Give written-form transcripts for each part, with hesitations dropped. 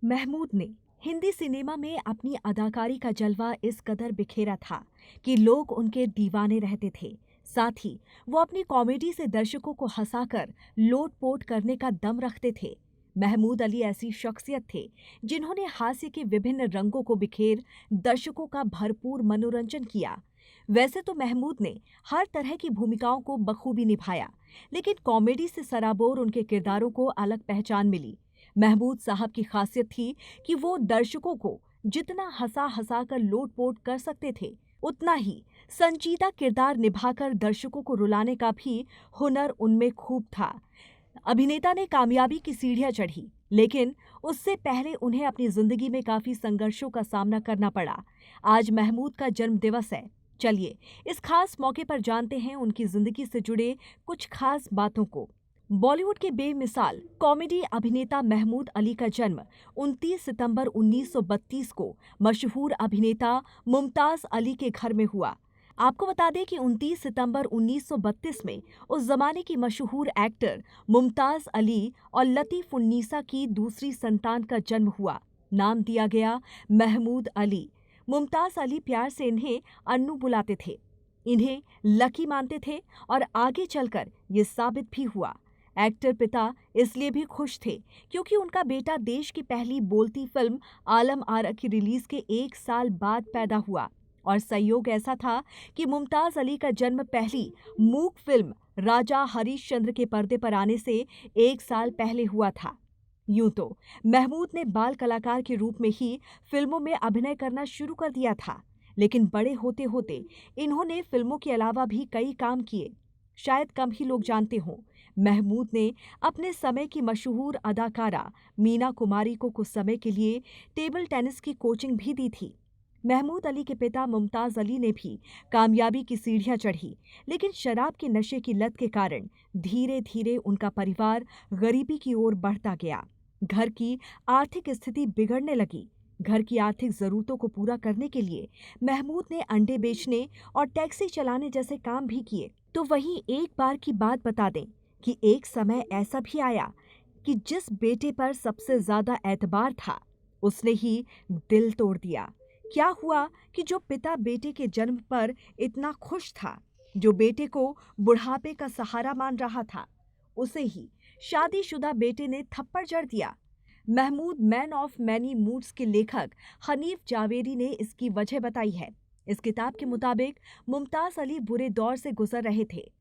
महमूद ने हिंदी सिनेमा में अपनी अदाकारी का जलवा इस कदर बिखेरा था कि लोग उनके दीवाने रहते थे। साथ ही वो अपनी कॉमेडी से दर्शकों को हंसाकर लोट-पोट करने का दम रखते थे। महमूद अली ऐसी शख्सियत थे जिन्होंने हास्य के विभिन्न रंगों को बिखेर दर्शकों का भरपूर मनोरंजन किया। वैसे तो महमूद ने हर तरह की भूमिकाओं को बखूबी निभाया, लेकिन कॉमेडी से सराबोर उनके किरदारों को अलग पहचान मिली। महमूद साहब की खासियत थी कि वो दर्शकों को जितना हंसा कर लोट-पोट कर सकते थे, उतना ही संजीदा किरदार निभाकर दर्शकों को रुलाने का भी हुनर उनमें खूब था। अभिनेता ने कामयाबी की सीढ़ियां चढ़ी, लेकिन उससे पहले उन्हें अपनी जिंदगी में काफी संघर्षों का सामना करना पड़ा। आज महमूद का जन्म दिवस है। चलिए इस खास मौके पर जानते हैं उनकी जिंदगी से जुड़े कुछ खास बातों को। बॉलीवुड के बेमिसाल कॉमेडी अभिनेता महमूद अली का जन्म 29 सितंबर 1932 को मशहूर अभिनेता मुमताज अली के घर में हुआ। आपको बता दें कि 29 सितंबर 1932 में उस जमाने की मशहूर एक्टर मुमताज अली और लतीफ उन्नीसा की दूसरी संतान का जन्म हुआ। नाम दिया गया महमूद अली। मुमताज अली प्यार से इन्हें अन्नू बुलाते थे, इन्हें लकी मानते थे और आगे चलकर ये साबित भी हुआ। एक्टर पिता इसलिए भी खुश थे क्योंकि उनका बेटा देश की पहली बोलती फिल्म आलम आरा की रिलीज के 1 साल बाद पैदा हुआ और संयोग ऐसा था कि मुमताज अली का जन्म पहली मूक फिल्म राजा हरिश्चंद्र के पर्दे पर आने से 1 साल पहले हुआ था। यूं तो महमूद ने बाल कलाकार के रूप में ही फिल्मों में अभिनय करना शुरू कर दिया था, लेकिन बड़े होते होते इन्होंने फिल्मों के अलावा भी कई काम किए। शायद कम ही लोग जानते हों, महमूद ने अपने समय की मशहूर अदाकारा मीना कुमारी को कुछ समय के लिए टेबल टेनिस की कोचिंग भी दी थी। महमूद अली के पिता मुमताज अली ने भी कामयाबी की सीढ़ियां चढ़ी, लेकिन शराब के नशे की लत के कारण धीरे धीरे उनका परिवार गरीबी की ओर बढ़ता गया। घर की आर्थिक स्थिति बिगड़ने लगी। घर की आर्थिक जरूरतों को पूरा करने के लिए महमूद ने अंडे बेचने और टैक्सी चलाने जैसे काम भी किए। तो वहीं एक बार की बात बता दें कि एक समय ऐसा भी आया कि जिस बेटे पर सबसे ज्यादा एतबार था, उसने ही दिल तोड़ दिया। क्या हुआ कि जो पिता बेटे के जन्म पर इतना खुश था, जो बेटे को बुढ़ापे का सहारा मान रहा था, उसे ही शादीशुदा बेटे ने थप्पड़ जड़ दिया। Mehmood man of many moods के लेखक हनीफ जावेरी ने इसकी वजह बताई है। इस किताब के मुताबिक मुमताज अली बुरे दौर से गुजर रहे थे।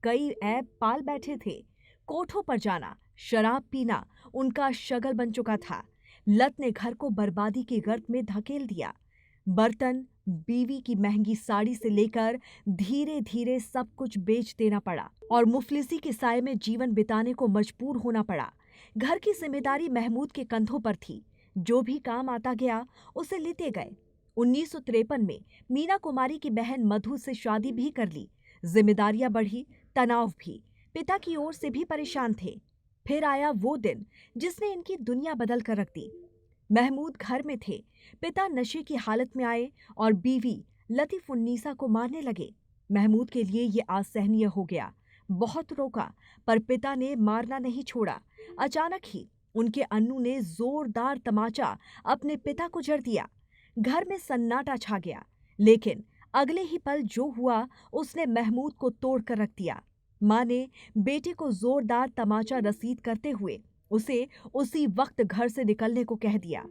कई ऐब पाल बैठे थे। कोठों पर जाना, शराब पीना उनका शगल बन चुका था। लत ने घर को बर्बादी के गर्त में धकेल दिया। बर्तन, बीवी की महंगी साड़ी से लेकर धीरे धीरे सब कुछ बेच देना पड़ा और मुफलिसी के साए में जीवन बिताने को मजबूर होना पड़ा। घर की जिम्मेदारी महमूद के कंधों पर थी। जो भी काम आता गया उसे लेते गए। 1953 में मीना कुमारी की बहन मधु से शादी भी कर ली। जिम्मेदारियां बढ़ी, तनाव भी। पिता की ओर से भी परेशान थे। फिर आया वो दिन जिसने इनकी दुनिया बदल कर रख दी। महमूद घर में थे, पिता नशे की हालत में आए और बीवी लतीफ उन्नीसा को मारने लगे। महमूद के लिए ये असहनीय हो गया। बहुत रोका, पर पिता ने मारना नहीं छोड़ा। अचानक ही उनके अन्नू ने जोरदार तमाचा अपने पिता को जड़ दिया। घर में सन्नाटा छा गया, लेकिन अगले ही पल जो हुआ उसने महमूद को तोड़ कर रख दिया। मां ने बेटे को जोरदार तमाचा रसीद करते हुए उसे उसी वक्त घर से निकलने को कह दिया।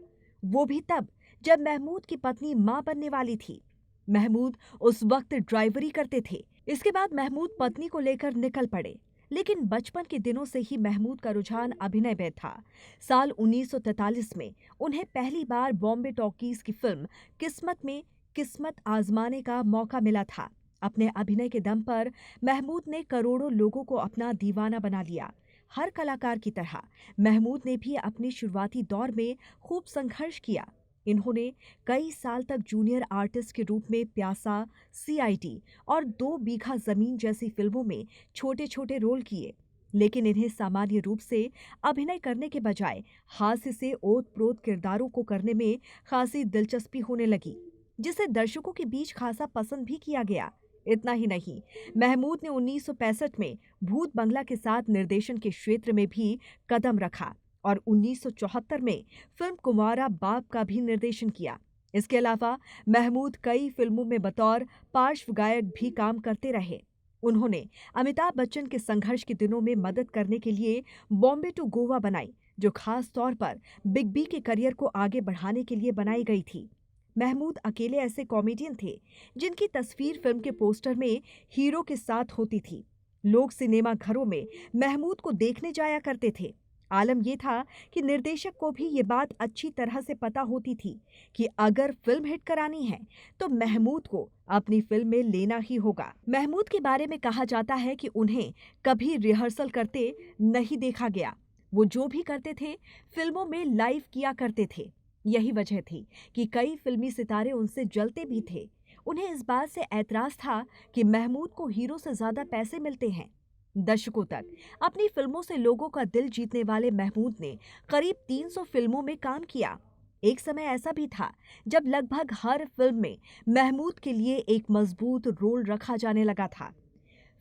वो भी तब जब महमूद की पत्नी मां बनने वाली थी। महमूद उस वक्त ड्राइवरी करते थे। इसके बाद महमूद पत्नी को लेकर निकल पड़े, लेकिन बचपन के दिनों से ही महमूद का रुझान अभिनय में था। साल 1943 में उन्हें पहली बार बॉम्बे टॉकीज की फिल्म किस्मत में किस्मत आजमाने का मौका मिला था। अपने अभिनय के दम पर महमूद ने करोड़ों लोगों को अपना दीवाना बना लिया। हर कलाकार की तरह महमूद ने भी अपने शुरुआती दौर में खूब संघर्ष किया। इन्होंने कई साल तक जूनियर आर्टिस्ट के रूप में प्यासा, सीआईडी और 2 बीघा जमीन जैसी फिल्मों में छोटे छोटे रोल किए, लेकिन इन्हें सामान्य रूप से अभिनय करने के बजाय हास्य से ओत-प्रोत किरदारों को करने में खासी दिलचस्पी होने लगी, जिसे दर्शकों के बीच खासा पसंद भी किया गया। इतना ही नहीं, महमूद ने 1965 में भूत बंगला के साथ निर्देशन के क्षेत्र में भी कदम रखा और 1974 में फिल्म कुंवारा बाप का भी निर्देशन किया। इसके अलावा महमूद कई फिल्मों में बतौर पार्श्व गायक भी काम करते रहे। उन्होंने अमिताभ बच्चन के संघर्ष के दिनों में मदद करने के लिए बॉम्बे टू गोवा बनाई, जो खास तौर पर बिग बी के करियर को आगे बढ़ाने के लिए बनाई गई थी। महमूद अकेले ऐसे कॉमेडियन थे जिनकी तस्वीर फिल्म के पोस्टर में हीरो के साथ होती थी। लोग सिनेमा घरों में महमूद को देखने जाया करते थे। आलम यह था कि निर्देशक को भी ये बात अच्छी तरह से पता होती थी कि अगर फिल्म हिट करानी है तो महमूद को अपनी फिल्म में लेना ही होगा। महमूद के बारे में कहा जाता है कि उन्हें कभी रिहर्सल करते नहीं देखा गया। वो जो भी करते थे फिल्मों में लाइव किया करते थे। यही वजह थी कि कई फिल्मी सितारे उनसे जलते भी थे। उन्हें इस बात से ऐतराज था कि महमूद को हीरो से ज्यादा पैसे मिलते हैं। दशकों तक अपनी फिल्मों से लोगों का दिल जीतने वाले महमूद ने करीब 300 फिल्मों में काम किया। एक समय ऐसा भी था जब लगभग हर फिल्म में महमूद के लिए एक मजबूत रोल रखा जाने लगा था।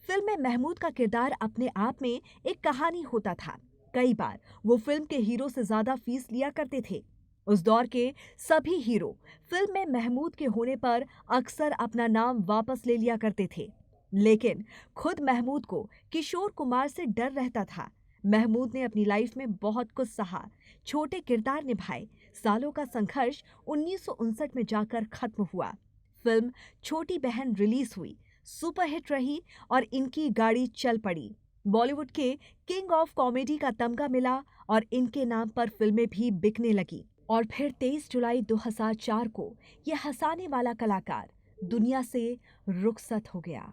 फिल्म में महमूद का किरदार अपने आप में एक कहानी होता था। कई बार वो फिल्म के हीरो से ज्यादा फीस लिया करते थे। उस दौर के सभी हीरो फिल्म में महमूद के होने पर अक्सर अपना नाम वापस ले लिया करते थे, लेकिन खुद महमूद को किशोर कुमार से डर रहता था। महमूद ने अपनी लाइफ में बहुत कुछ सहा, छोटे किरदार निभाए। सालों का संघर्ष 1959 में जाकर खत्म हुआ। फिल्म छोटी बहन रिलीज हुई, सुपरहिट रही और इनकी गाड़ी चल पड़ी। बॉलीवुड के किंग ऑफ कॉमेडी का तमगा मिला और इनके नाम पर फिल्में भी बिकने लगी। और फिर 23 जुलाई 2004 को यह हंसाने वाला कलाकार दुनिया से रुखसत हो गया।